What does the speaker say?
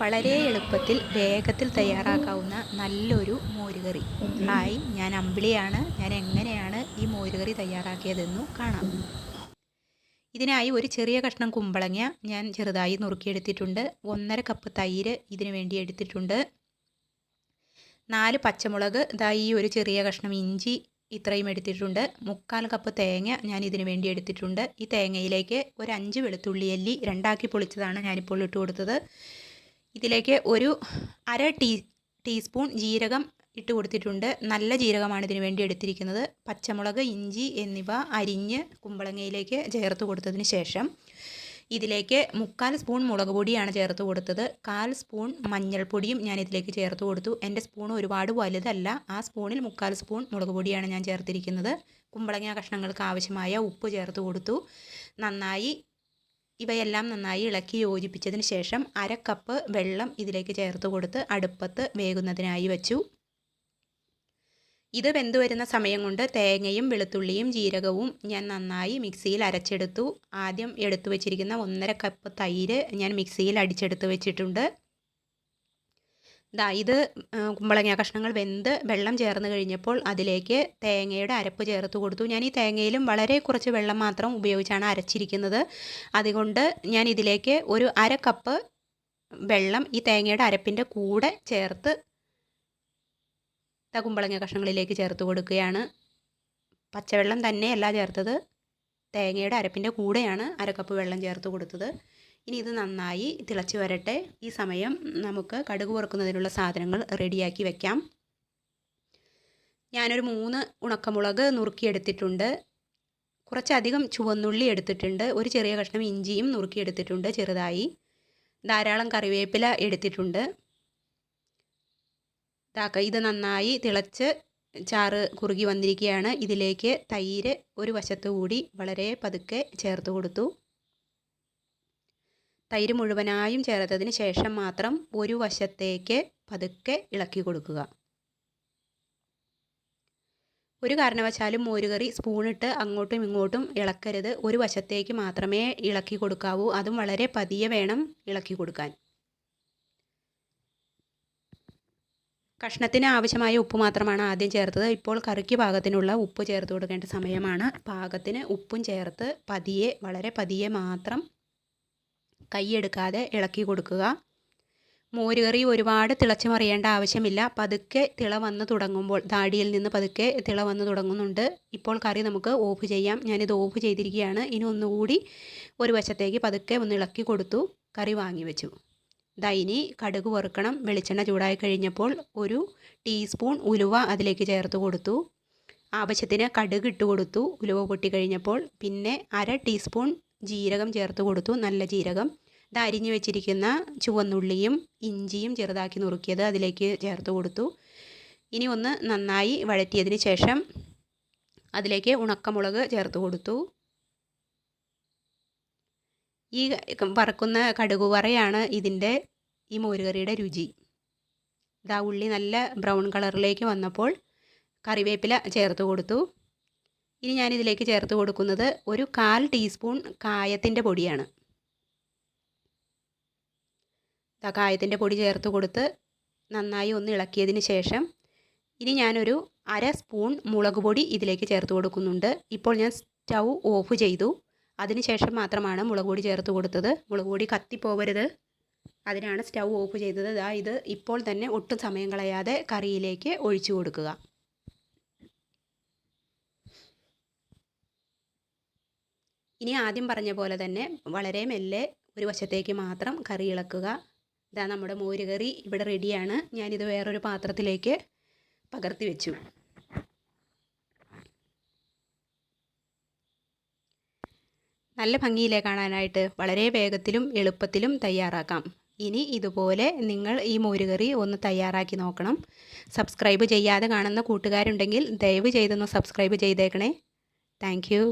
വളരെ എളുപ്പത്തിൽ വേഗത്തിൽ തയ്യാറാക്കാവുന്ന നല്ലൊരു മോരുകറി. ഹായ്, ഞാൻ അമ്പിളിയാണ്. ഞാൻ എങ്ങനെയാണ് ഈ മോരുകറി തയ്യാറാക്കിയതെന്നു കാണാം. ഇതിനായി ഒരു ചെറിയ കഷ്ണം കുമ്പളങ്ങ ഞാൻ ചെറുതായി നുറുക്കിയെടുത്തിട്ടുണ്ട്. 1.5 കപ്പ് തൈര് ഇതിനു വേണ്ടി എടുത്തിട്ടുണ്ട്. 4 പച്ചമുളക്, ഈ ഒരു ചെറിയ കഷ്ണം ഇഞ്ചി ഇത്രയും എടുത്തിട്ടുണ്ട്. 3/4 കപ്പ് തേങ്ങ ഞാൻ ഇതിനു വേണ്ടി എടുത്തിട്ടുണ്ട്. ഈ തേങ്ങയിലേക്ക് ഒരു 5 വെളുത്തുള്ളി അല്ലി രണ്ടാക്കി പൊളിച്ചതാണ് ഞാനിപ്പോൾ ഇട്ട് കൊടുത്തത്. ഇതിലേക്ക് ഒരു അര ടീസ്പൂൺ ജീരകം ഇട്ട് കൊടുത്തിട്ടുണ്ട്. നല്ല ജീരകമാണ് ഇതിനു വേണ്ടി എടുത്തിരിക്കുന്നത്. പച്ചമുളക്, ഇഞ്ചി എന്നിവ അരിഞ്ഞ് കുമ്പളങ്ങയിലേക്ക് ചേർത്ത് കൊടുത്തതിന് ശേഷം ഇതിലേക്ക് 3/4 സ്പൂൺ മുളക് പൊടിയാണ് ചേർത്ത് കൊടുത്തത്. 1/4 സ്പൂൺ മഞ്ഞൾപ്പൊടിയും ഞാൻ ഇതിലേക്ക് ചേർത്ത് കൊടുത്തു. എൻ്റെ സ്പൂൺ ഒരുപാട് വലുതല്ല, ആ സ്പൂണിൽ 3/4 സ്പൂൺ മുളക് പൊടിയാണ് ഞാൻ ചേർത്തിരിക്കുന്നത്. കുമ്പളങ്ങ കഷ്ണങ്ങൾക്ക് ആവശ്യമായ ഉപ്പ് ചേർത്ത് കൊടുത്തു. ഇവയെല്ലാം നന്നായി ഇളക്കി യോജിപ്പിച്ചതിന് ശേഷം 1/2 കപ്പ് വെള്ളം ഇതിലേക്ക് ചേർത്ത് കൊടുത്ത് അടുപ്പത്ത് വേകുന്നതിനായി വെച്ചു. ഇത് വെന്തു വരുന്ന സമയം കൊണ്ട് തേങ്ങയും വെളുത്തുള്ളിയും ജീരകവും ഞാൻ നന്നായി മിക്സിയിൽ അരച്ചെടുത്തു. ആദ്യം എടുത്തു വെച്ചിരിക്കുന്ന 1.5 കപ്പ് തൈര് ഞാൻ മിക്സിയിൽ അടിച്ചെടുത്ത് വെച്ചിട്ടുണ്ട്. ഇത് കുമ്പളങ്ങ കഷ്ണങ്ങൾ വെന്ത് വെള്ളം ചേർന്ന് കഴിഞ്ഞപ്പോൾ അതിലേക്ക് തേങ്ങയുടെ അരപ്പ് ചേർത്ത് കൊടുത്തു. ഞാൻ ഈ തേങ്ങയിലും വളരെ കുറച്ച് വെള്ളം മാത്രം ഉപയോഗിച്ചാണ് അരച്ചിരിക്കുന്നത്. അതുകൊണ്ട് ഞാൻ ഇതിലേക്ക് ഒരു 1/2 കപ്പ് വെള്ളം ഈ തേങ്ങയുടെ അരപ്പിൻ്റെ കൂടെ ചേർത്ത് കുമ്പളങ്ങ കഷ്ണങ്ങളിലേക്ക് ചേർത്ത് കൊടുക്കുകയാണ്. പച്ചവെള്ളം തന്നെയല്ല ചേർത്തത്, തേങ്ങയുടെ അരപ്പിൻ്റെ കൂടെയാണ് 1/2 കപ്പ് വെള്ളം ചേർത്ത് കൊടുത്തത്. ഇനി ഇത് നന്നായി തിളച്ച് വരട്ടെ. ഈ സമയം നമുക്ക് കടുക് വറുക്കുന്നതിനുള്ള സാധനങ്ങൾ റെഡിയാക്കി വെക്കാം. ഞാനൊരു 3 ഉണക്കമുളക് നുറുക്കിയെടുത്തിട്ടുണ്ട്. കുറച്ചധികം ചുവന്നുള്ളി എടുത്തിട്ടുണ്ട്. ഒരു ചെറിയ കഷ്ണം ഇഞ്ചിയും നുറുക്കിയെടുത്തിട്ടുണ്ട് ചെറുതായി. ധാരാളം കറിവേപ്പില എടുത്തിട്ടുണ്ട്. ഇത് നന്നായി തിളച്ച് ചാറ് കുറുകി വന്നിരിക്കുകയാണ്. ഇതിലേക്ക് തൈര് ഒരു വശത്തു കൂടി വളരെ പതുക്കെ ചേർത്ത് കൊടുത്തു. തൈര് മുഴുവനായും ചേർത്തതിന് ശേഷം മാത്രം ഒരു വശത്തേക്ക് പതുക്കെ ഇളക്കി കൊടുക്കുക. ഒരു കാരണവശാലും മോരുകറി സ്പൂണിട്ട് അങ്ങോട്ടും ഇങ്ങോട്ടും ഇളക്കരുത്. ഒരു വശത്തേക്ക് മാത്രമേ ഇളക്കി കൊടുക്കാവൂ. അതും വളരെ പതിയെ വേണം ഇളക്കി കൊടുക്കാൻ. കഷ്ണത്തിന് ആവശ്യമായ ഉപ്പ് മാത്രമാണ് ആദ്യം ചേർത്തത്. ഇപ്പോൾ കറിക്ക് പാകത്തിനുള്ള ഉപ്പ് ചേർത്ത് കൊടുക്കേണ്ട സമയമാണ്. പാകത്തിന് ഉപ്പും ചേർത്ത് പതിയെ, വളരെ പതിയെ മാത്രം കൈയെടുക്കാതെ ഇളക്കി കൊടുക്കുക. മോരുകറി ഒരുപാട് തിളച്ച് മറിയേണ്ട ആവശ്യമില്ല. പതുക്കെ തിള വന്ന് തുടങ്ങുമ്പോൾ, താടിയിൽ നിന്ന് പതുക്കെ തിള വന്ന് തുടങ്ങുന്നുണ്ട്. ഇപ്പോൾ കറി നമുക്ക് ഓഫ് ചെയ്യാം. ഞാനിത് ഓഫ് ചെയ്തിരിക്കുകയാണ്. ഇനി ഒന്നുകൂടി ഒരു വശത്തേക്ക് പതുക്കെ ഒന്ന് ഇളക്കി കൊടുത്തു. കറി വാങ്ങി വെച്ചു. ഇനി കടുക് വറുക്കണം. വെളിച്ചെണ്ണ ചൂടായി കഴിഞ്ഞപ്പോൾ ഒരു ടീസ്പൂൺ ഉലുവ അതിലേക്ക് ചേർത്ത് കൊടുത്തു. ആവശ്യത്തിന് കടുക് ഇട്ട് കൊടുത്തു. ഉലുവ പൊട്ടി കഴിഞ്ഞപ്പോൾ പിന്നെ 1/2 ടീസ്പൂൺ ജീരകം ചേർത്ത് കൊടുത്തു. നല്ല ജീരകം. അരിഞ്ഞു വെച്ചിരിക്കുന്ന ചുവന്നുള്ളിയും ഇഞ്ചിയും ചെറുതാക്കി നുറുക്കിയത് അതിലേക്ക് ചേർത്ത് കൊടുത്തു. ഇനി ഒന്ന് നന്നായി വഴറ്റിയതിന് ശേഷം അതിലേക്ക് ഉണക്കമുളക് ചേർത്ത് കൊടുത്തു. ഈ വറക്കുന്ന കടുക് വറയാണ് ഈ മോരുകറിയുടെ രുചി. ഉള്ളി നല്ല ബ്രൗൺ കളറിലേക്ക് വന്നപ്പോൾ കറിവേപ്പില ചേർത്ത് കൊടുത്തു. ഇനി ഞാനിതിലേക്ക് ചേർത്ത് കൊടുക്കുന്നത് ഒരു 1/4 ടീസ്പൂൺ കായത്തിൻ്റെ പൊടിയാണ്. കായത്തിൻ്റെ പൊടി ചേർത്ത് കൊടുത്ത് നന്നായി ഒന്ന് ഇളക്കിയതിന് ശേഷം ഇനി ഞാനൊരു 1/2 സ്പൂൺ മുളക് പൊടി ഇതിലേക്ക് ചേർത്ത് കൊടുക്കുന്നുണ്ട്. ഇപ്പോൾ ഞാൻ സ്റ്റൗ ഓഫ് ചെയ്തു. അതിനുശേഷം മാത്രമാണ് മുളക് പൊടി ചേർത്ത് കൊടുത്തത്. മുളക് പൊടി കത്തിപ്പോവരുത്, അതിനാണ് സ്റ്റൗ ഓഫ് ചെയ്തത്. ഇത് ഇപ്പോൾ തന്നെ ഒട്ടും സമയം കളയാതെ കറിയിലേക്ക് ഒഴിച്ചു കൊടുക്കുക. ഇനി ആദ്യം പറഞ്ഞ പോലെ തന്നെ വളരെ മെല്ലെ ഒരു വശത്തേക്ക് മാത്രം കറി ഇളക്കുക. നമ്മുടെ മോരുകറി ഇവിടെ റെഡിയാണ്. ഞാനിത് വേറൊരു പാത്രത്തിലേക്ക് പകർത്തി വെച്ചു. നല്ല ഭംഗിയിലേ കാണാനായിട്ട്. വളരെ വേഗത്തിലും എളുപ്പത്തിലും തയ്യാറാക്കാം. ഇനി ഇതുപോലെ നിങ്ങൾ ഈ മോരുകറി ഒന്ന് തയ്യാറാക്കി നോക്കണം. സബ്സ്ക്രൈബ് ചെയ്യാതെ കാണുന്ന കൂട്ടുകാരുണ്ടെങ്കിൽ ദയവ് ചെയ്തൊന്ന് സബ്സ്ക്രൈബ് ചെയ്തേക്കണേ. Thank you.